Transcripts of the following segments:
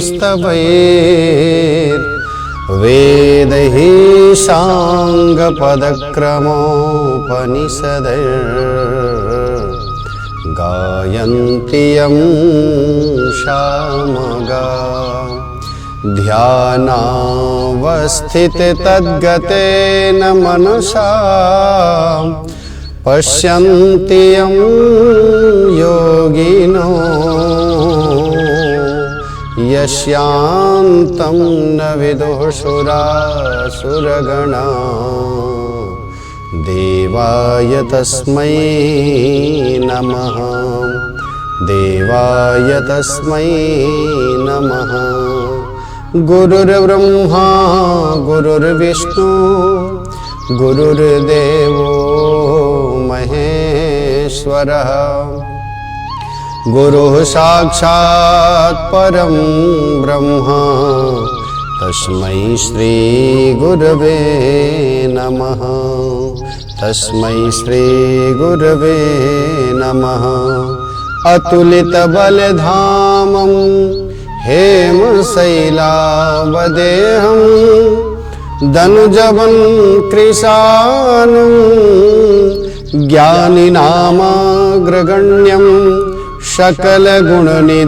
स्तवैर्वेदैः साङ्गपदक्रमोपनिषदैर्गायन्ति यं सामगा ध्यानावस्थिते तद्गतेन मनसा पश्यन्ति यं योगिनो यस्यान्तं न विदुः सुरासुरगणा देवाय तस्मै नमः देवाय तस्मै नमः। गुरुर्ब्रह्मा गुरुर्विष्णु गुरुर्देवो महेश्वरः गुरुः साक्षात् परं ब्रह्म तस्मै श्री गुरवे नमः तस्मै श्री गुरवे नमः। अतुलितबलधामं हेमशैलावदेहं दनुजवन् कृशानं ज्ञानिनामाग्रगण्यं सकलगुणनिधानं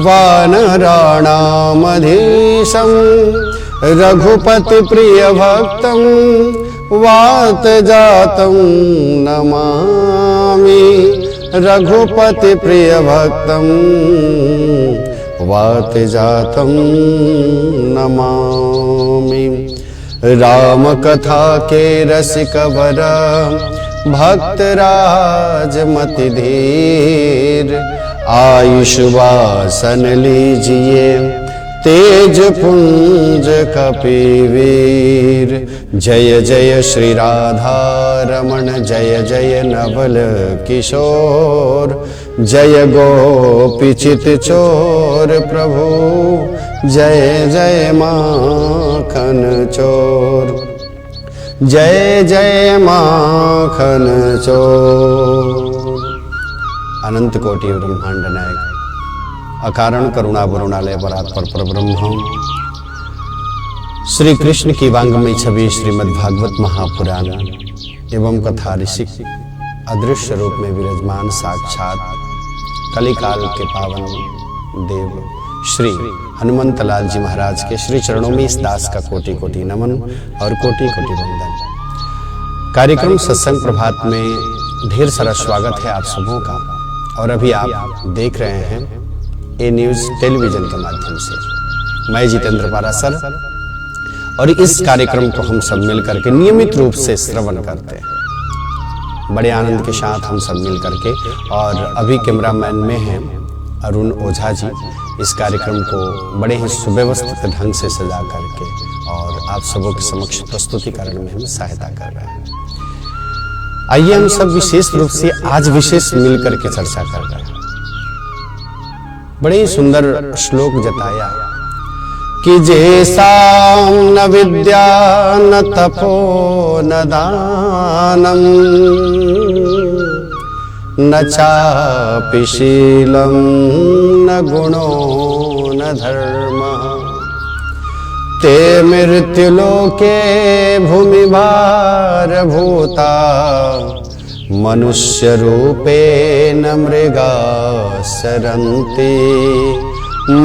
वानराणामधीशं रघुपतिप्रियभक्तं वातजातं नमामि रघुपतिप्रियभक्तं वातजातं नमामि। रामकथा के रसिकवर भक्तराजमतिधीर आयुष्वासन लीजिए तेज पुंज कपिवीर। जय जय श्री राधा रमण जय जय नवल किशोर जय गोपीचित चोर प्रभु जय जय माखन चोर जय जय माखन चोर। अनंत कोटि ब्रह्मांड नायक अकारण करुणा वरुणालय परात्पर परब्रह्म श्री कृष्ण की वांगमय छवि श्रीमद्भागवत महापुराण एवं कथा ऋषि अदृश्य रूप में विराजमान साक्षात कलिकाल के पावन देव श्री हनुमंत लाल जी महाराज के श्री चरणों में इस दास का कोटि कोटि नमन और कोटि कोटि वंदन। कार्यक्रम सत्संग प्रभात में ढेर सारा स्वागत है आप सबों का। और अभी आप देख रहे हैं ए न्यूज टेलीविजन के माध्यम से मैं जितेंद्र पारासर, और इस कार्यक्रम को हम सब मिलकर के नियमित रूप से श्रवण करते हैं बड़े आनंद के साथ हम सब मिल करके। और अभी कैमरामैन में हैं अरुण ओझा जी, इस कार्यक्रम को बड़े ही सुव्यवस्थित ढंग से सजा करके और आप सबों के समक्ष प्रस्तुतिकरण में हम सहायता कर रहे हैं। आइए हम सब विशेष रूप से आज विशेष मिल करके चर्चा कर रहे हैं। बड़े ही सुंदर श्लोक जताया कि जैसां न विद्या न तपो न दानम न चापि शीलं न गुणो न धर्मः ते मृत्युलोके भूमिभारभूता मनुष्यरूपेण मृगाः सरन्ति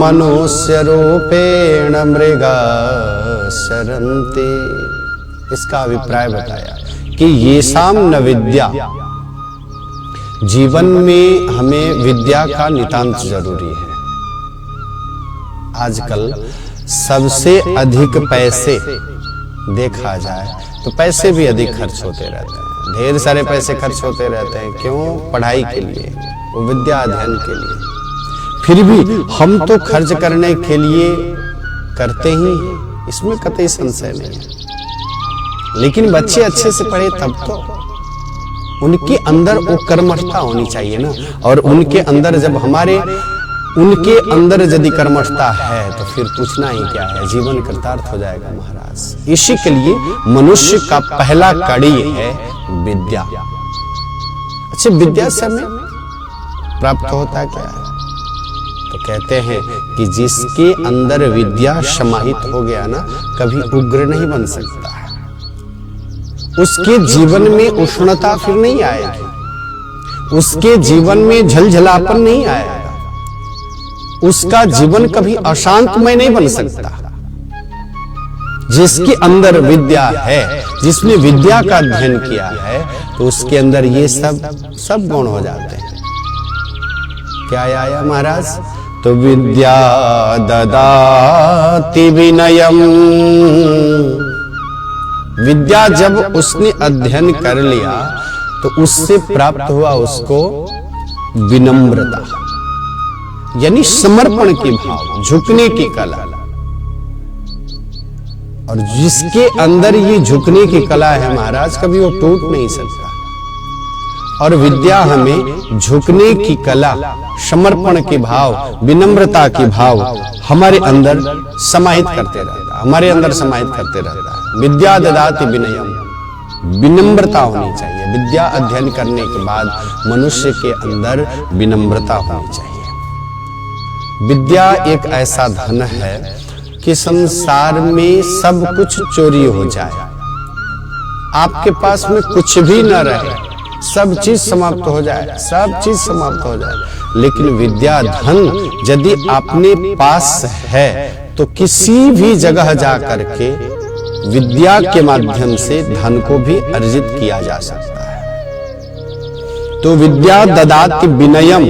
मनुष्यरूपेण मृगाः सरन्ति। इसका अभिप्राय बताया कि ये साम न विद्या, जीवन में हमें विद्या का नितांत जरूरी है। आजकल सबसे अधिक पैसे देखा जाए तो पैसे भी अधिक खर्च होते रहते हैं, ढेर सारे पैसे खर्च होते रहते हैं। क्यों? पढ़ाई के लिए, वो विद्या अध्ययन के लिए। फिर भी हम तो खर्च करने के लिए करते ही हैं, इसमें कतई संशय नहीं है। लेकिन बच्चे अच्छे से पढ़े तब तो उनके अंदर वो कर्मठता होनी चाहिए ना। और उनके अंदर जब उनके अंदर यदि कर्मठता है तो फिर पूछना ही क्या है, जीवन कृतार्थ हो जाएगा महाराज। इसी के लिए मनुष्य का पहला कड़ी है विद्या। अच्छा, विद्या से हमें प्राप्त होता क्या है? तो कहते हैं कि जिसके अंदर विद्या समाहित हो गया ना, कभी उग्र नहीं बन सकता है। उसके जीवन में उष्णता फिर नहीं आएगी, उसके जीवन में झलझलापन नहीं आएगा, उसका जीवन कभी अशांतमय नहीं बन सकता। जिसके अंदर विद्या है, जिसने विद्या का अध्ययन किया है, तो उसके अंदर ये सब गुण हो जाते हैं। क्या आया महाराज? तो विद्या ददाति विनयम। विद्या जब उसने अध्ययन कर लिया तो उससे प्राप्त हुआ उसको विनम्रता, यानी समर्पण की भाव, झुकने की कला। और जिसके अंदर ये झुकने की कला है महाराज, कभी वो टूट नहीं सकता। और विद्या हमें झुकने की कला, समर्पण के भाव, विनम्रता की भाव हमारे अंदर समाहित करते रहता है, हमारे अंदर समाहित करते रहता है। विद्या ददाति विनयम, विनम्रता होनी चाहिए। विद्या अध्ययन करने के बाद मनुष्य के अंदर विनम्रता होनी चाहिए। विद्या एक ऐसा धन है कि संसार में सब कुछ चोरी हो जाए, आपके पास में कुछ भी न रहे, सब चीज समाप्त हो जाए, सब चीज समाप्त हो जाए, लेकिन विद्या धन यदि अपने पास है तो किसी भी जगह जा करके विद्या के माध्यम से धन को भी अर्जित किया जा सकता है। तो विद्या ददाति विनयम,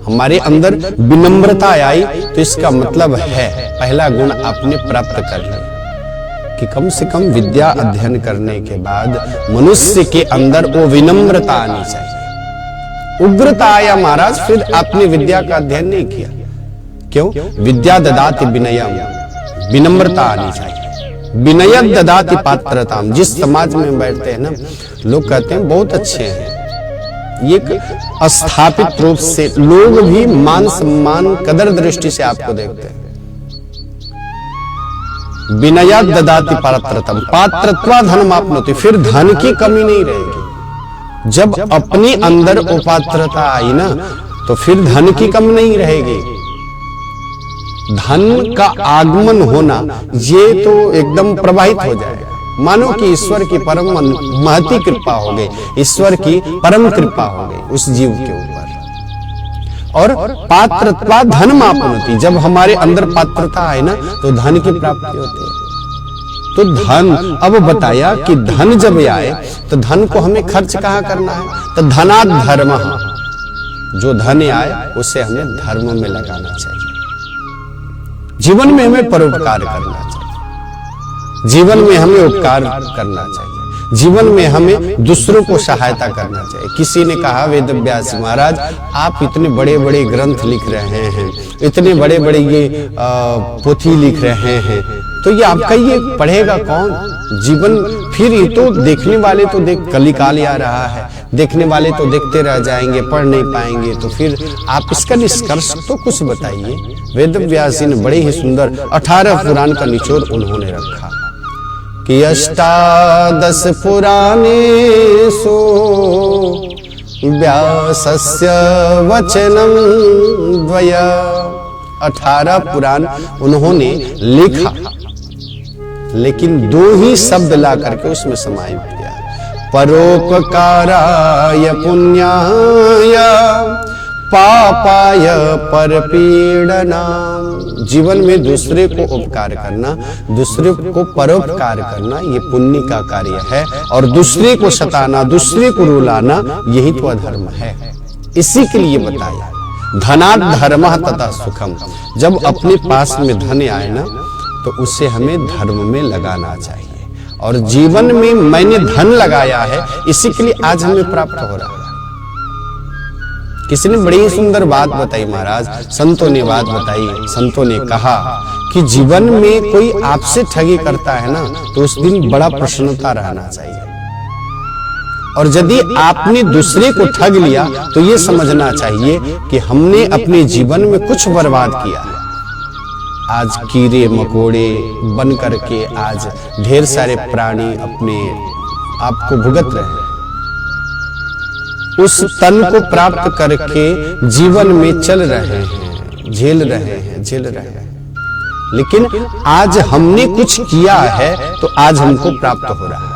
हमारे अंदर विनम्रता आई तो इसका मतलब है पहला गुण आपने प्राप्त कर लिया कि कम से कम विद्या अध्ययन करने के बाद मनुष्य के अंदर वो विनम्रता आनी चाहिए। उग्रता आया महाराज, फिर आपने विद्या का अध्ययन नहीं किया। क्यों? विद्या ददाति विनयम, विनम्रता आनी चाहिए। विनय ददाति पात्रताम। जिस समाज में बैठते हैं ना, लोग कहते हैं बहुत अच्छे हैं, ये स्थापित रूप से लोग भी मान सम्मान कदर दृष्टि से आपको देखते हैं। विनय ददाति पात्रतम, पात्रत्वा धनम आपनोति, फिर धन की कमी नहीं रहेगी। जब अपने अंदर उपात्रता आई ना, तो फिर धन की कमी नहीं रहेगी। धन का आगमन होना ये तो एकदम प्रवाहित हो जाएगा, मानो कि ईश्वर की परम महती कृपा हो गई, ईश्वर की परम कृपा हो गई उस जीव के ऊपर। और पात्रत्वा धन मापनोति, जब हमारे अंदर पात्रता है ना, तो धन की प्राप्ति होती है। तो धन, अब बताया कि धन जब आए तो धन को हमें खर्च कहाँ करना है? तो धनात् धर्म, जो धन आए उसे हमें धर्म में लगाना चाहिए। जीवन में हमें परोपकार करना चाहिए, जीवन में हमें उपकार करना चाहिए, जीवन में हमें दूसरों को सहायता करना चाहिए। किसी ने कहा वेद व्यास महाराज, आप इतने बड़े बड़े ग्रंथ लिख रहे हैं, इतने बड़े बड़े ये पोथी लिख रहे हैं, तो ये आपका ये पढ़ेगा कौन? जीवन फिर ये तो देखने वाले तो देख, कलिकाल आ रहा है, देखने वाले तो देखते रह जाएंगे, पढ़ नहीं पाएंगे, तो फिर आप इसका निष्कर्ष तो कुछ बताइए। वेद व्यास जी ने बड़े ही सुंदर 18 पुराण का निचोड़ उन्होंने रखा कि अष्टादश पुराणेषु व्यासस्य वचनं द्वय। 18 पुराण उन्होंने लिखा, लेकिन 2 ही शब्द ला करके उसमें समाहित किया, परोपकाराय पुण्याय पापाय परपीडनाम। जीवन में दूसरे को उपकार करना, दूसरे को परोपकार करना, ये पुण्य का कार्य है। और दूसरे को सताना, दूसरे को रुलाना, यही तो अधर्म है। इसी के लिए बताया धनात् धर्मः तथा सुखम। जब अपने पास में धन आए ना, तो उसे हमें धर्म में लगाना चाहिए। और जीवन में मैंने धन लगाया है, इसी के लिए आज हमें प्राप्त हो रहा है। किसी ने बड़ी ही सुंदर बात बताई महाराज, संतों ने बात बताई। संतों ने कहा कि जीवन में कोई आपसे ठगी करता है ना, तो उस दिन बड़ा प्रसन्नता रहना चाहिए। और यदि आपने दूसरे को ठग लिया तो ये समझना चाहिए कि हमने अपने जीवन में कुछ बर्बाद किया है। आज कीड़े मकोड़े बन करके आज ढेर सारे प्राणी अपने आप को भुगत रहे हैं। उस तन को प्राप्त करके जीवन में चल रहे हैं, झेल रहे हैं, लेकिन आज हमने कुछ किया है तो आज हमको प्राप्त हो रहा है।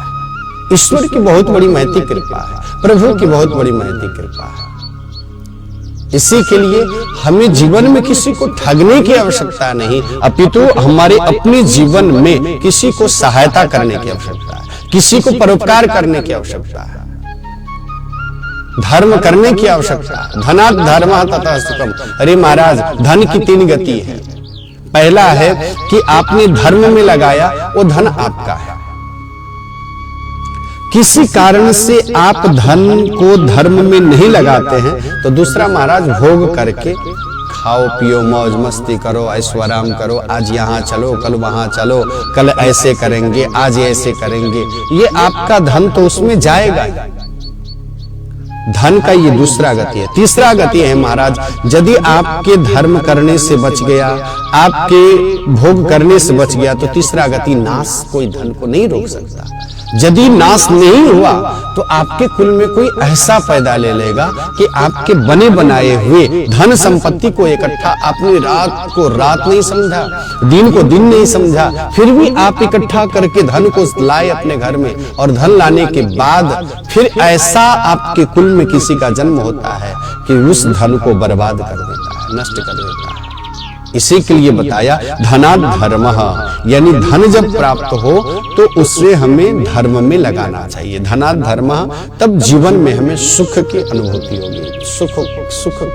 ईश्वर की बहुत बड़ी महती कृपा है, प्रभु की बहुत बड़ी महती कृपा है। इसी के लिए हमें जीवन में किसी को ठगने की आवश्यकता नहीं, अपितु हमारे अपने जीवन में किसी को सहायता करने की आवश्यकता है, किसी को परोपकार करने की आवश्यकता है, धर्म करने की आवश्यकता है। धनात् धर्मः ततः सुखम्। अरे महाराज, धन की 3 गति है। पहला है कि आपने धर्म में लगाया, वो धन आपका है। किसी कारण से आप धन को धर्म में नहीं लगाते हैं तो दूसरा महाराज भोग करके खाओ पियो मौज मस्ती करो, ऐश्वर्याम करो, आज यहाँ चलो कल वहां चलो, कल ऐसे करेंगे आज ऐसे करेंगे, ये आपका धन तो उसमें जाएगा। धन का ये दूसरा गति है। तीसरा गति है महाराज, यदि आपके धर्म करने से बच गया, आपके भोग करने से बच गया, तो तीसरा गति नाश कोई धन को नहीं रोक सकता। यदि नाश नहीं हुआ तो आपके कुल में कोई ऐसा पैदा ले लेगा कि आपके बने बनाए हुए धन संपत्ति को इकट्ठा, आपने रात को रात नहीं समझा, दिन को दिन नहीं समझा, फिर भी आप इकट्ठा करके धन को लाए अपने घर में, और धन लाने के बाद फिर ऐसा आपके कुल में किसी का जन्म होता है कि उस धन को बर्बाद कर देता है, नष्ट कर देता है। इसी के लिए बताया धनात् धर्मः, यानी धन जब प्राप्त हो तो उससे हमें धर्म में लगाना चाहिए। धनात् धर्मः, तब जीवन में हमें सुख की अनुभूति होगी। सुख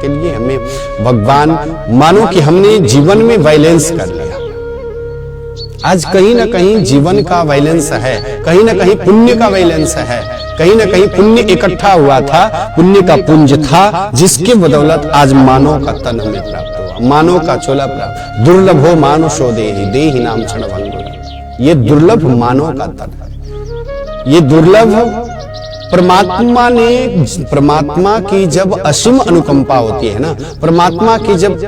के लिए हमें भगवान, मानो कि हमने जीवन में बैलेंस कर लिया। आज कहीं ना कहीं जीवन का बैलेंस है, कहीं ना कहीं पुण्य का बैलेंस है, कहीं ना कहीं पुण्य इकट्ठा हुआ था, पुण्य का पुंज था, जिसके बदौलत आज मानव का तन हमें प्राप्त हुआ, मानव का चोला प्राप्त। दुर्लभो मानुषो देहि, देहि नाम क्षण भंगुर। ये दुर्लभ मानव का तन है। ये दुर्लभ परमात्मा की जब असीम अनुकंपा होती है ना, परमात्मा की जब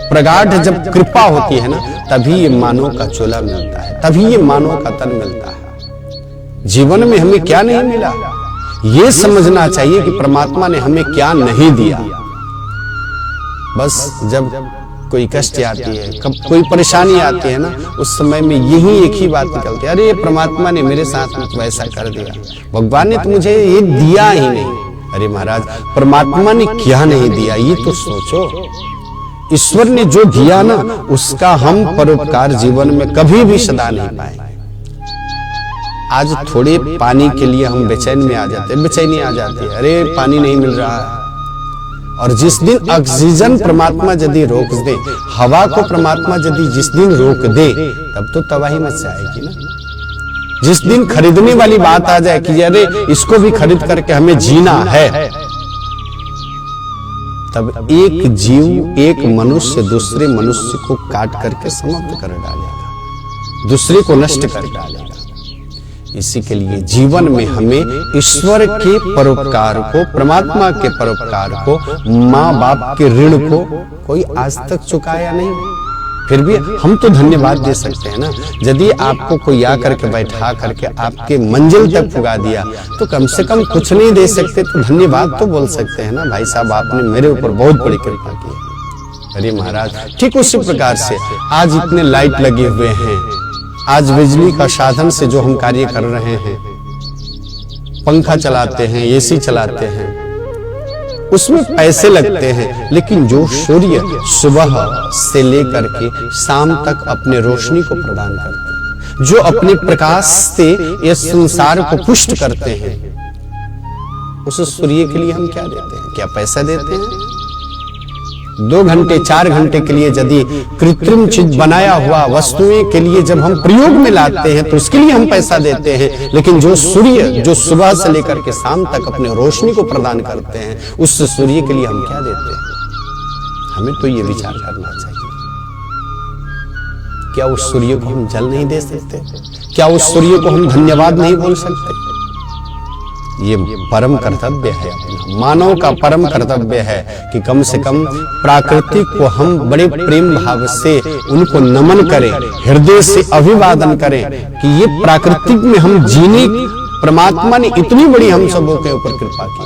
प्रगाढ़ जब कृपा होती है ना, तभी ये मानव का चोला मिलता है, तभी ये मानव का तन मिलता है। जीवन में हमें क्या नहीं मिला, ये समझना चाहिए कि परमात्मा ने हमें क्या नहीं दिया। बस जब कोई कष्ट आती है, कब कोई परेशानी आती है ना, उस समय में यही एक ही बात निकलती है, अरे परमात्मा ने मेरे साथ में वैसा कर दिया, भगवान ने तो मुझे ये दिया ही नहीं। अरे महाराज, परमात्मा ने क्या नहीं दिया ये तो सोचो। ईश्वर ने जो दिया ना, उसका हम परोपकार जीवन में कभी भी सदा नहीं पाए। आज थोड़े पानी के लिए हम बेचैन में आ जाते हैं, बेचैनी आ जाती है, अरे पानी नहीं मिल रहा है। और जिस दिन ऑक्सीजन परमात्मा यदि रोक दे, हवा को परमात्मा यदि जिस दिन रोक दे, तब तो तबाही मच जाएगी ना। जिस दिन खरीदने वाली बात आ जाए कि अरे इसको भी खरीद करके हमें जीना है, तब एक जीव, एक मनुष्य दूसरे मनुष्य को काट करके समाप्त कर डालेगा, दूसरे को नष्ट कर डालेगा। इसी के लिए जीवन में हमें ईश्वर के परोपकार को, परमात्मा के परोपकार को, माँ बाप के ऋण को कोई आज तक चुकाया नहीं। फिर भी हम तो धन्यवाद दे सकते हैं ना। यदि आपको कोई आकर के बैठा करके आपके मंजिल तक पुगा दिया, तो कम से कम कुछ नहीं दे सकते तो धन्यवाद तो बोल सकते हैं ना, भाई साहब आपने मेरे ऊपर बहुत बड़ी कृपा की। अरे महाराज, ठीक उसी प्रकार से आज इतने लाइट लगे हुए हैं, आज बिजली का साधन से जो हम कार्य कर रहे हैं, पंखा चलाते हैं, एसी चलाते हैं, उसमें पैसे लगते हैं, लेकिन जो सूर्य सुबह से लेकर के शाम तक अपने रोशनी को प्रदान करते हैं, जो अपने प्रकाश से इस संसार को पुष्ट करते हैं, उस सूर्य के लिए हम क्या देते हैं? क्या पैसा देते हैं? 2 घंटे 4 घंटे के लिए यदि कृत्रिम चीज बनाया हुआ वस्तुएं के लिए जब हम प्रयोग में लाते हैं तो उसके लिए हम पैसा देते हैं, लेकिन जो सूर्य जो सुबह से लेकर के शाम तक अपने रोशनी को प्रदान करते हैं, उस सूर्य के लिए हम क्या देते हैं? हमें तो ये विचार करना चाहिए। क्या उस सूर्य को हम जल नहीं दे सकते? क्या उस सूर्य को हम धन्यवाद नहीं बोल सकते? ये परम कर्तव्य है, मानव का परम कर्तव्य है कि कम से कम प्रकृति को हम बड़े प्रेम भाव से उनको नमन करें, हृदय से अभिवादन करें कि ये प्राकृतिक में हम जीने, परमात्मा ने इतनी बड़ी हम सबों के ऊपर कृपा की।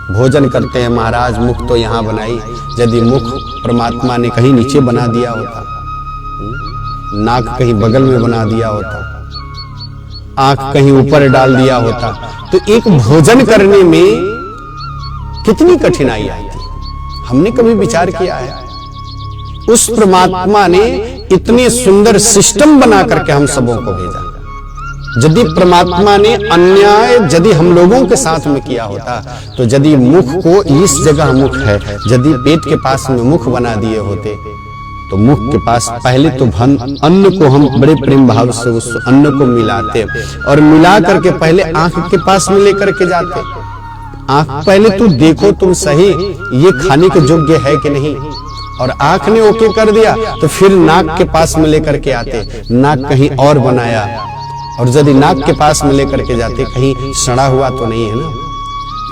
भोजन करते हैं महाराज, मुख तो यहाँ बनाई, यदि मुख परमात्मा ने कहीं नीचे बना दिया होता, नाक कहीं बगल में बना दिया होता, आंख कहीं ऊपर डाल दिया होता, तो एक भोजन करने में कितनी कठिनाई आई थी। हमने कभी विचार किया है? उस परमात्मा ने इतने सुंदर सिस्टम बना करके हम सबों को भेजा। यदि परमात्मा ने अन्याय यदि हम लोगों के साथ में किया होता, तो यदि मुख को इस जगह मुख है, यदि पेट के पास में मुख बना दिए होते, तो मुख के पास पहले तो अन्न को हम बड़े प्रेम भाव से उस अन्न को मिलाते और मिला करके पहले आंख के पास में लेकर के जाते। आंख पहले तू देखो तुम सही, ये खाने के योग्य है कि नहीं, और आंख ने ओके कर दिया तो फिर नाक के पास में लेकर के आते, नाक कहीं और बनाया, और यदि नाक के पास में लेकर के जाते कहीं सड़ा हुआ तो नहीं है ना,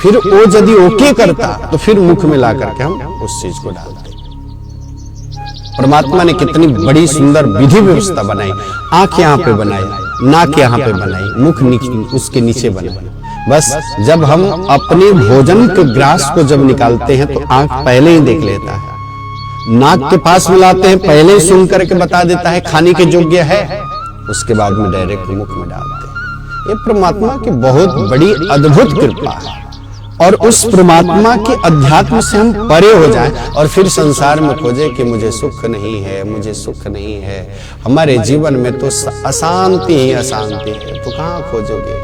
फिर वो यदि ओके करता तो फिर मुख में ला करके हम उस चीज को डालते। परमात्मा ने कितनी बड़ी सुंदर विधि व्यवस्था बनाई। आंख यहाँ पे बनाई, नाक यहाँ पे बनाई, मुख उसके नीचे बनाई। बस जब हम अपने भोजन के ग्रास को जब निकालते हैं तो आंख पहले ही देख लेता है, नाक के पास मिलाते हैं पहले ही सुन करके बता देता है खाने के योग्य है, उसके बाद में डायरेक्ट मुख में डालते हैं। ये परमात्मा की बहुत बड़ी अद्भुत कृपा है, और उस परमात्मा के अध्यात्म से हम परे हो जाएं और फिर संसार में खोजे कि मुझे सुख नहीं है, मुझे सुख नहीं है, हमारे जीवन में तो अशांति ही अशांति है, तो कहां खोजोगे?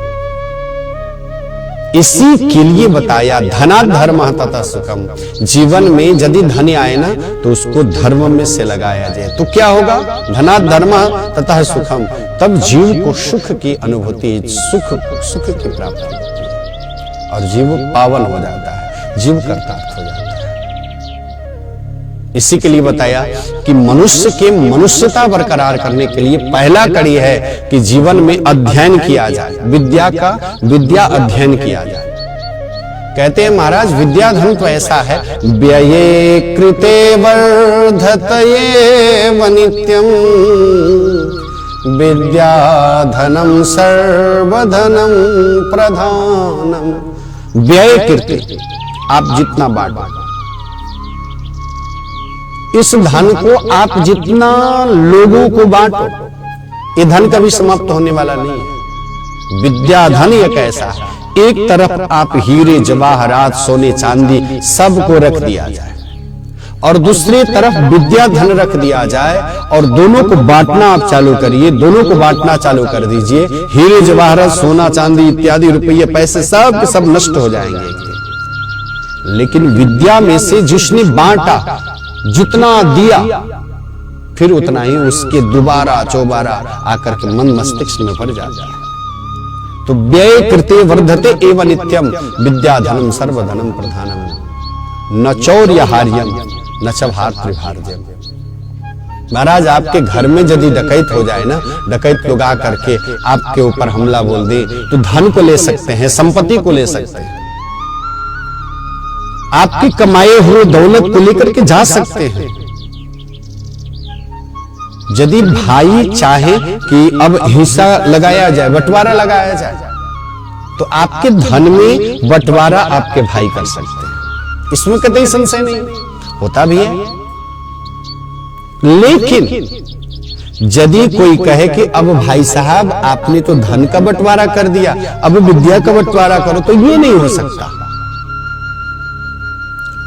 इसी के लिए बताया धना धर्म तथा सुखम। जीवन में यदि धन आए ना तो उसको धर्म में से लगाया जाए तो क्या होगा? धना धर्म तथा सुखम, तब जीव को सुख की अनुभूति, सुख की प्राप्ति होती है और जीव पावन हो जाता है, जीव कर्तार्थ हो जाता है। इसी के लिए बताया कि मनुष्य के मनुष्यता बरकरार करने के लिए पहला कड़ी है कि जीवन में अध्ययन किया जाए, विद्या अध्ययन किया जाए। कहते हैं महाराज विद्या धन तो ऐसा है, व्यये कृते वर्धतये नित्यम, विद्या धनम सर्वधनम प्रधानम। व्यय कृते, आप जितना बांटो, इस धन को आप जितना लोगों को बांटो, ये धन कभी समाप्त होने वाला नहीं है। विद्या धन एक ऐसा है, एक तरफ आप हीरे जवाहरात सोने चांदी सबको रख दिया जाए और दूसरी तरफ विद्या धन रख दिया जाए और दोनों को बांटना आप चालू करिए, दोनों को बांटना चालू कर दीजिए। हीरे जवाहरात सोना चांदी इत्यादि रुपये पैसे सब के सब नष्ट हो जाएंगे, लेकिन विद्या में से जिसने बांटा, जितना दिया, फिर उतना ही उसके दोबारा चौबारा आकर के मन मस्तिष्क में भर जाता है। तो व्यय कृते वर्धते एव नित्यम, विद्या धनम सर्वधनम प्रधानम, न चौर्यहार्यम न च भातृभार्यम। महाराज आपके घर में यदि डकैत हो जाए ना, डकैत लोग आकर के आपके ऊपर हमला बोल दे तो धन को ले सकते हैं, संपत्ति को ले सकते हैं, आपकी कमाए हुए दौलत को लेकर के जा सकते हैं। यदि भाई चाहे कि अब हिस्सा लगाया जाए, बंटवारा लगाया जाए, तो आपके धन में बंटवारा आपके भाई कर सकते हैं, इसमें कतई संशय नहीं, होता भी है। लेकिन यदि कोई कहे कि अब भाई साहब आपने तो धन का बंटवारा कर दिया, अब विद्या का बंटवारा करो, तो ये नहीं हो सकता।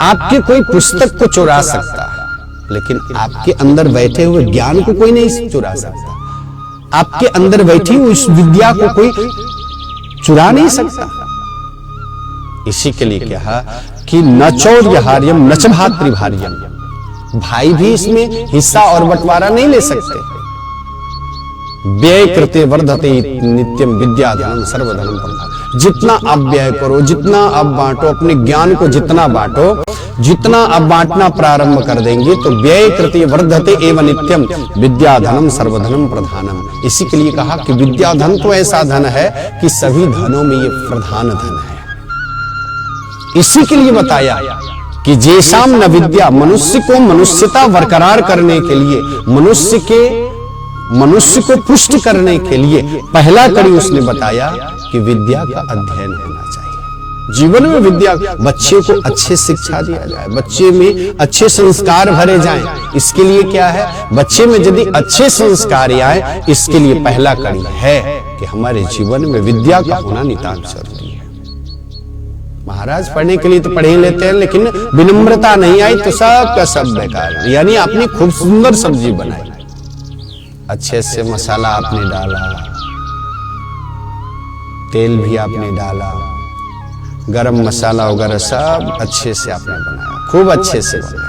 आपके कोई पुस्तक को चुरा सकता है, लेकिन आपके अंदर बैठे हुए ज्ञान को कोई नहीं चुरा सकता, आपके अंदर बैठी हुई उस विद्या को कोई चुरा नहीं सकता। इसी के लिए कहा कि न चौर्यहार्यम न च भातृभार्यम, भाई भी इसमें हिस्सा और बंटवारा नहीं ले सकते। व्यय कृते वर्धते नित्यम, विद्या धनम सर्वधनम प्रधानम। जितना आप व्यय करो, जितना आप बांटो, अपने ज्ञान को जितना बांटो, जितना आप बांटना प्रारंभ कर देंगे तो व्यय कृते वर्धते एव नित्यम, विद्या धनम सर्वधनम प्रधानम। इसी के लिए कहा कि विद्या धन तो ऐसा धन है कि सभी धनों में ये प्रधान धन है। इसी के लिए बताया कि जैसाम न विद्या, मनुष्य को मनुष्यता बरकरार करने के लिए, मनुष्य को पुष्ट करने के लिए पहला कड़ी उसने बताया कि विद्या का अध्ययन होना चाहिए। जीवन में विद्या, बच्चे को अच्छे शिक्षा दिया जाए, बच्चे में अच्छे संस्कार भरे जाएं। इसके लिए क्या है, बच्चे में यदि अच्छे संस्कार आए, इसके लिए पहला कड़ी है कि हमारे जीवन में विद्या का होना नितांत जरूरी है। महाराज पढ़ने के लिए तो पढ़ ही लेते हैं, लेकिन विनम्रता नहीं आई तो सब का सब बेकार। यानी आपने खूब सुंदर सब्जी बनाई, अच्छे से मसाला आपने डाला, तेल भी आपने डाला, गरम मसाला वगैरह सब अच्छे से आपने बनाया, खूब अच्छे से बनाया,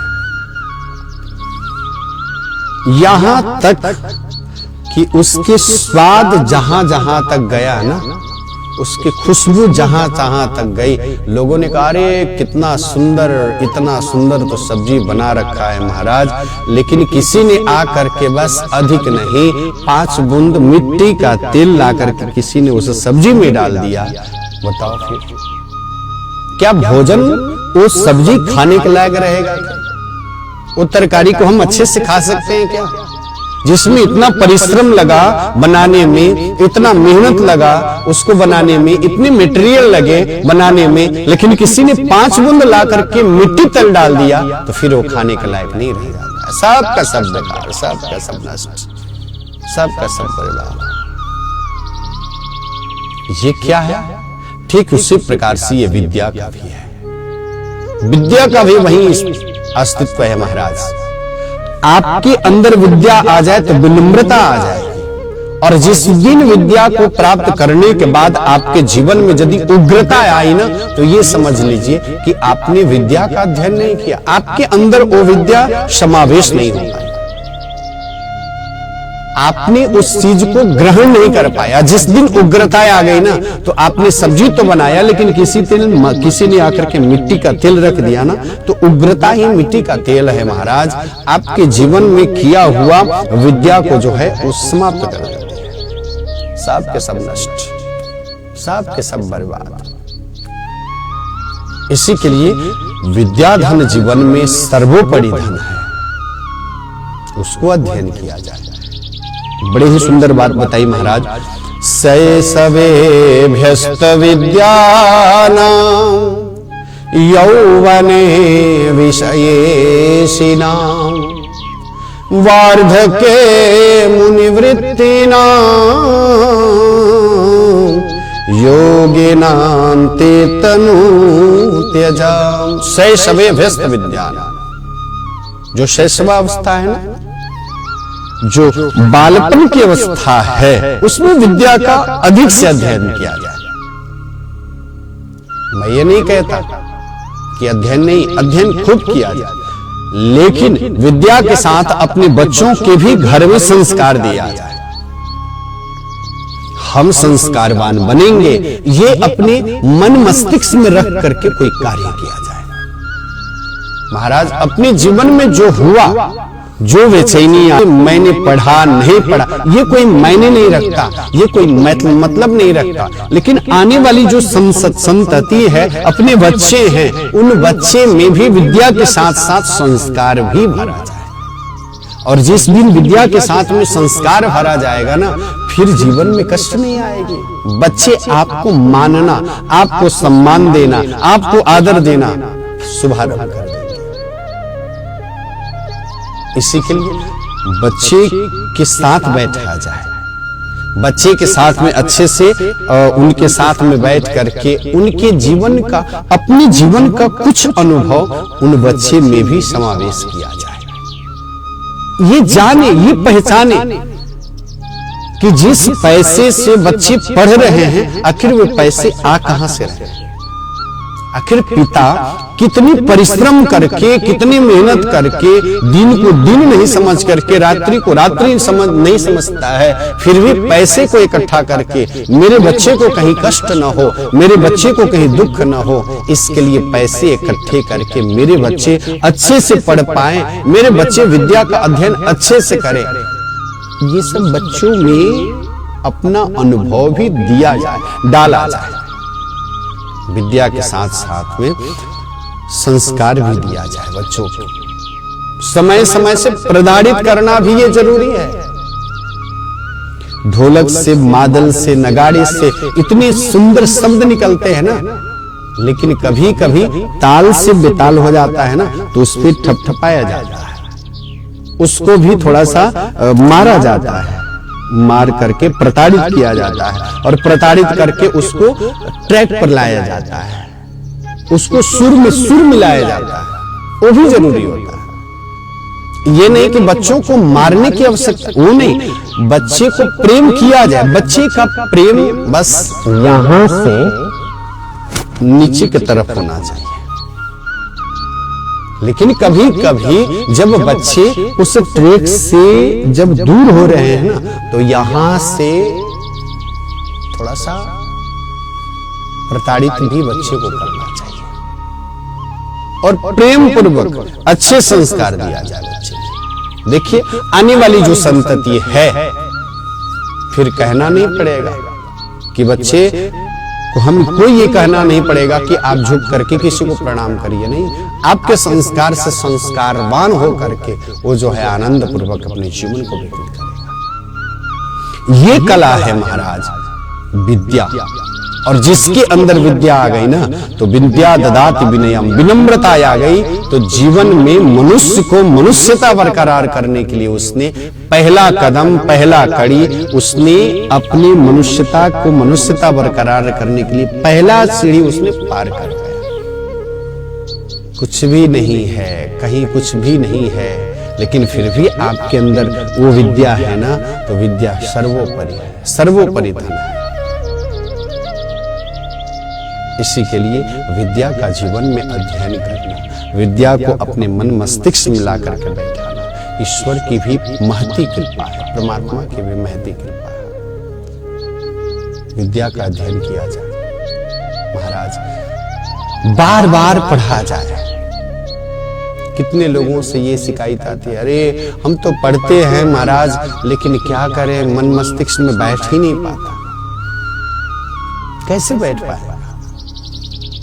यहां तक कि उसके स्वाद जहां जहां तक गया ना, उसकी खुशबू जहां जहां तक गई, लोगों ने कहा अरे कितना सुंदर, इतना सुंदर तो सब्जी बना रखा है महाराज। लेकिन किसी ने आकर के बस अधिक नहीं 5 बूंद मिट्टी का तेल ला करके किसी ने उस सब्जी में डाल दिया। बताओ फिर क्या भोजन वो सब्जी खाने के लायक रहेगा? वो तरकारी को हम अच्छे से खा सकते हैं क्या? जिसमें इतना परिश्रम लगा बनाने में, इतना मेहनत लगा उसको बनाने में, इतने मटेरियल लगे बनाने में, लेकिन किसी ने 5 बूंद ला करके मिट्टी तेल डाल दिया, तो फिर वो खाने के लायक नहीं रह जाता। सब का सब बेकार, सब का सब नष्ट, सब का सब बर्बाद। ये क्या है? ठीक उसी प्रकार से ये विद्या का भी है। विद्या का भी वही अस्तित्व है महाराज। आपके अंदर विद्या आ जाए तो विनम्रता आ जाए, और जिस दिन विद्या को प्राप्त करने के बाद आपके जीवन में यदि उग्रता आई ना, तो ये समझ लीजिए कि आपने विद्या का अध्ययन नहीं किया, आपके अंदर वो विद्या समावेश नहीं हो पाई, आपने उस चीज को ग्रहण नहीं कर पाया। जिस दिन उग्रता आ गई ना, तो आपने सब्जी तो बनाया, लेकिन किसी ने आकर के मिट्टी का तेल रख दिया ना, तो उग्रता ही मिट्टी का तेल है महाराज। आपके जीवन में किया हुआ विद्या को जो है वो समाप्त कर देती है। सब के सब नष्ट, सब के सब बर्बाद। इसी के लिए विद्या धन जीवन में सर्वोपरि धन है, उसको अध्ययन किया जाए। बड़े ही सुंदर बात बताई महाराज। शैशवेभ्यस्त विद्यानां यौवने विषयेशिनां वार्धके मुनिवृत्तिनां योगिनां ते तनु त्यजाम। शैशवेभ्यस्त विद्यानां, जो शैशवावस्था है ना, जो बालपन की अवस्था है, उसमें विद्या का अधिक से अध्ययन किया जाए। मैं ये नहीं कहता कि अध्ययन नहीं, अध्ययन खूब किया जाए, लेकिन विद्या के साथ अपने बच्चों के भी घर में संस्कार दिया जाए। हम संस्कारवान बनेंगे, ये अपने मन मस्तिष्क में रख करके कोई कार्य किया जाए। महाराज अपने जीवन में जो हुआ, जो बेचैनी मैंने पढ़ा नहीं पढ़ा, ये कोई मायने नहीं रखता, ये कोई मतलब नहीं रखता, लेकिन आने वाली जो संतति है, अपने बच्चे हैं, उन बच्चे में भी विद्या के साथ साथ संस्कार भी भरा जाए। और जिस दिन विद्या के साथ में संस्कार भरा जाएगा ना, फिर जीवन में कष्ट नहीं आएगी। बच्चे आपको मानना, आपको सम्मान देना, आपको आदर देना शुभारंभ कर देंगे। इसी के लिए बच्चे के साथ बैठा जाए, बच्चे के साथ में अच्छे से उनके साथ में बैठ करके उनके जीवन का, अपने जीवन का कुछ अनुभव उन बच्चे में भी समावेश किया जाए। ये जाने, ये पहचाने कि जिस पैसे से बच्चे पढ़ रहे हैं, आखिर वो पैसे आ कहां से रहे हैं। आखिर पिता कितनी परिश्रम करके, कितनी मेहनत करके, दिन को दिन नहीं समझ करके, रात्रि को रात्रि नहीं समझता है, फिर भी पैसे को इकट्ठा करके मेरे बच्चे को कहीं कष्ट न हो, मेरे बच्चे को कहीं दुख न हो, इसके लिए पैसे इकट्ठे करके मेरे बच्चे अच्छे से पढ़ पाए, मेरे बच्चे विद्या का अध्ययन अच्छे से करें। ये सब बच्चों में अपना अनुभव भी दिया जाए, डाला जाए। विद्या के साथ साथ में संस्कार भी दिया जाए बच्चों को। समय समय से प्रदारित करना भी ये जरूरी है। ढोलक से, मादल से, नगाड़े से इतने सुंदर शब्द निकलते हैं ना, लेकिन कभी कभी ताल से बेताल हो जाता है ना, तो उस पर ठपठपाया जाता है, उसको भी थोड़ा सा मारा जाता है, मार करके प्रताड़ित किया जाता है और प्रताड़ित करके उसको ट्रैक पर लाया जाता है, उसको सुर में सुर मिलाया जाता है, वो भी जरूरी होता है। ये नहीं कि बच्चों को मारने की आवश्यकता, वो नहीं, बच्चे को प्रेम किया जाए, बच्चे का प्रेम बस यहां से नीचे की तरफ होना चाहिए। लेकिन कभी कभी जब बच्चे उस ट्रैक से जब दूर हो रहे हैं ना, तो यहां से थोड़ा सा प्रताड़ित भी बच्चे को करना चाहिए और प्रेम पूर्वक अच्छे संस्कार दिया जाए बच्चे को। देखिए आने वाली जो संतति है, फिर कहना नहीं पड़ेगा कि बच्चे को हमको ये कहना नहीं पड़ेगा कि आप झुक करके किसी को प्रणाम करिए, नहीं, आपके संस्कार से संस्कारवान हो करके वो जो है आनंद पूर्वक अपने जीवन को व्यतीत करेगा। ये कला है महाराज विद्या, और जिसके अंदर विद्या आ गई ना, तो विद्या ददाति विनयम, विनम्रता आ गई तो जीवन में मनुष्य को मनुष्यता बरकरार करने के लिए उसने पहला कदम, पहला कड़ी, उसने अपनी मनुष्यता को मनुष्यता बरकरार करने के लिए पहला सीढ़ी उसने पार कर गया। कुछ भी नहीं है, कहीं कुछ भी नहीं है, लेकिन फिर भी आपके अंदर वो विद्या है ना, तो विद्या सर्वोपरि है, सर्वोपरि धन है। इसी के लिए विद्या का जीवन में अध्ययन करना, विद्या को अपने मन मस्तिष्क में ला करके बैठाना, ईश्वर की भी महती कृपा है, परमात्मा की भी महती कृपा है। विद्या का अध्ययन किया जाए महाराज, बार बार पढ़ा जाए। कितने लोगों से ये शिकायत आती है, अरे हम तो पढ़ते हैं महाराज, लेकिन क्या करें, मन मस्तिष्क में बैठ ही नहीं पाता। कैसे बैठ पाएगा?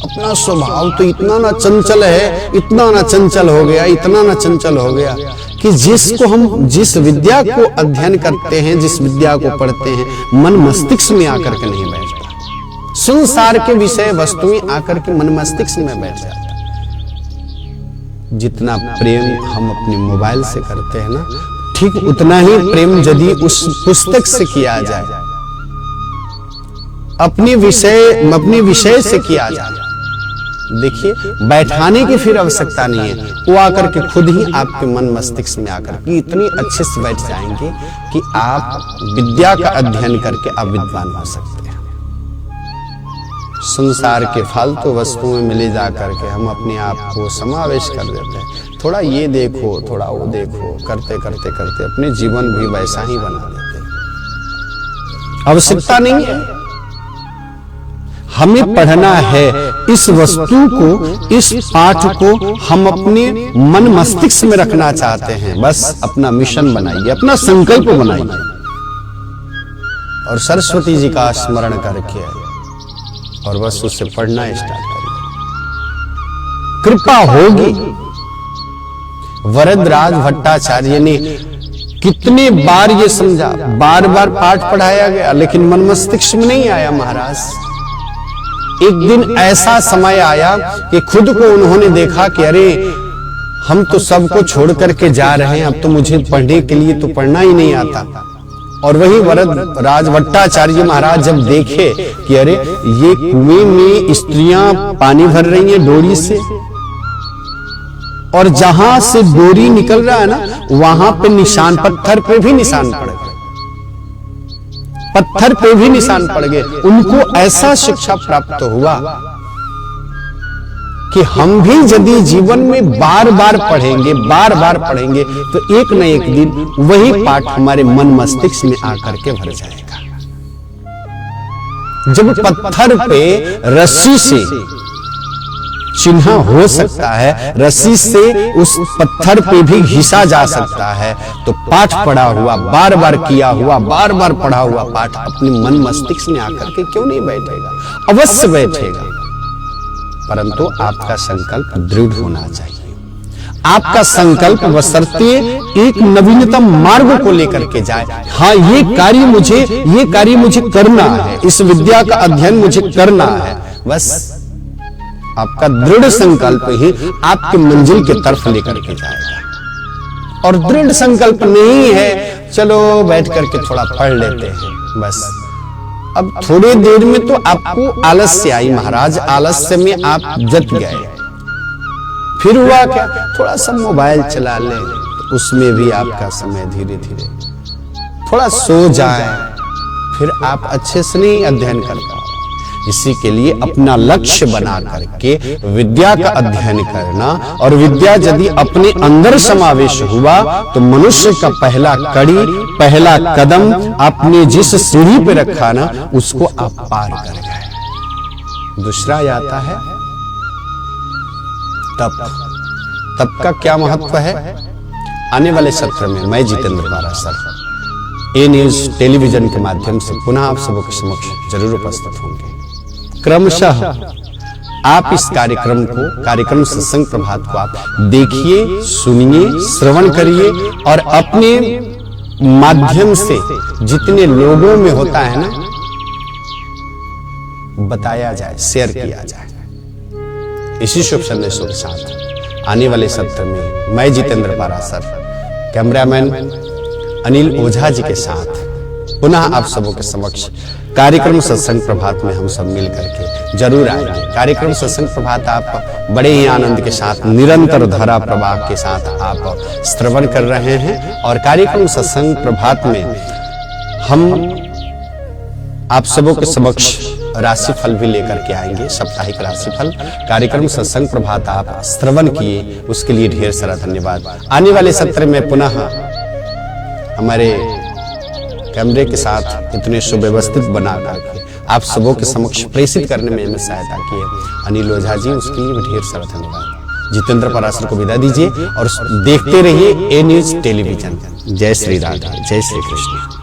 अपना स्वभाव तो इतना ना चंचल है, इतना ना चंचल हो गया, इतना ना चंचल हो गया कि जिसको हम जिस विद्या को अध्ययन करते हैं, जिस विद्या को पढ़ते हैं, मन मस्तिष्क में आकर के नहीं बैठता। संसार के विषय वस्तुएं आकर के मन मस्तिष्क में बैठ जाता। जितना प्रेम हम अपने मोबाइल से करते हैं ना, ठीक उतना ही प्रेम यदि उस पुस्तक से किया जाए, अपने विषय से किया जाए, देखिए बैठाने की फिर आवश्यकता नहीं है, वो आकर के खुद ही आपके मन मस्तिष्क में आकर के इतनी अच्छे से बैठ जाएंगे कि आप विद्या का अध्ययन करके आप विद्वान हो सकते हैं। संसार के फालतू वस्तुओं में मिले जा करके हम अपने आप को समावेश कर देते हैं, थोड़ा ये देखो, थोड़ा वो देखो, करते करते करते अपने जीवन भी वैसा ही बना देते हैं। आवश्यकता नहीं है, हमें पढ़ना है इस वस्तु को, इस पाठ को हम अपने मन मस्तिष्क में रखना चाहते हैं, बस अपना मिशन बनाइए, अपना संकल्प बनाइए और सरस्वती जी का स्मरण करके और बस उससे पढ़ना स्टार्ट करिए, कृपा होगी। वरदराज भट्टाचार्य ने कितने बार ये समझा, बार बार पाठ पढ़ाया गया, लेकिन मन मस्तिष्क में नहीं आया महाराज। एक दिन ऐसा समय आया कि खुद को उन्होंने देखा कि अरे हम तो सबको छोड़ करके जा रहे हैं, अब तो मुझे पढ़ने के लिए तो पढ़ना ही नहीं आता। और वही वरदराज भट्टाचार्य महाराज जब देखे कि अरे ये कुएं में स्त्रियां पानी भर रही हैं डोरी से, और जहां से डोरी निकल रहा है ना, वहां पे निशान, पत्थर पे भी निशान पड़ गए, पत्थर पे भी निशान पड़ गए। उनको ऐसा शिक्षा प्राप्त हुआ कि हम भी यदि जीवन में बार बार पढ़ेंगे, बार बार पढ़ेंगे, तो एक न एक दिन वही पाठ हमारे मन मस्तिष्क में आकर के भर जाएगा। जब पत्थर पे रस्सी से चिन्ह हो सकता है, रस्सी से उस पत्थर पे भी घिसा जा सकता है, तो पाठ पढ़ा हुआ, बार बार किया हुआ, बार बार पढ़ा हुआ पाठ अपने मन मस्तिष्क में आकर के क्यों नहीं बैठेगा? अवश्य बैठेगा, परंतु आपका संकल्प दृढ़ होना चाहिए। आपका संकल्प बशर्ते एक नवीनतम मार्ग को लेकर के जाए। हाँ, ये कार्य मुझे करना है, इस विद्या का अध्ययन मुझे करना है, बस आपका दृढ़ संकल्प ही आपके मंजिल की तरफ लेकर के जाएगा। और दृढ़ संकल्प नहीं है चलो बैठ करके थोड़ा पढ़ लेते हैं बस, अब थोड़ी देर में तो आपको आलस्य आई महाराज, आलस्य में आप जत गए। फिर हुआ क्या, थोड़ा सा मोबाइल चला ले तो उसमें भी आपका समय धीरे धीरे थोड़ा सो जाए, फिर आप अच्छे से नहीं अध्ययन कर पाओ। इसी के लिए अपना लक्ष्य बना करके विद्या का अध्ययन करना, और विद्या यदि अपने अंदर समावेश हुआ तो मनुष्य का पहला कड़ी, पहला कदम आपने जिस सीढ़ी पे रखा ना उसको आप पार कर गए। दूसरा आता है तप। तप का क्या महत्व है, आने वाले सत्र में मैं जितेंद्र पाराशर ए न्यूज टेलीविजन के माध्यम से पुनः आप सबों के समक्ष जरूर उपस्थित होंगे। क्रमशः आप इस कार्यक्रम को, कार्यक्रम सत्संग प्रभात को आप देखिए, सुनिए, श्रवण करिए, और अपने माध्यम से जितने लोगों में होता है ना बताया जाए, शेयर किया जाए। इसी शुभ संदेशों के साथ आने वाले सत्र में मैं जितेंद्र पाराशर, कैमरामैन अनिल ओझा जी के साथ पुनः आप सबों के समक्ष कार्यक्रम सत्संग प्रभात में हम सब मिल करके जरूर आएंगे। कार्यक्रम सत्संग प्रभात आप बड़े ही आनंद के साथ, निरंतर धारा प्रवाह के साथ आप श्रवण कर रहे हैं, और कार्यक्रम सत्संग प्रभात में हम आप सबों के समक्ष राशिफल भी लेकर के आएंगे, साप्ताहिक राशिफल। कार्यक्रम सत्संग प्रभात आप श्रवण किए उसके लिए ढेर सारा धन्यवाद। आने वाले सत्र में पुनः हमारे कैमरे के साथ इतने सुव्यवस्थित बना करके आप सबों के समक्ष प्रेषित करने में सहायता किए अनिल ओझा जी, उसके लिए भी ढेर सारा धन्यवाद। जितेंद्र पाराशर को विदा दीजिए और देखते रहिए ए न्यूज टेलीविजन। जय श्री राधा, जय श्री कृष्ण।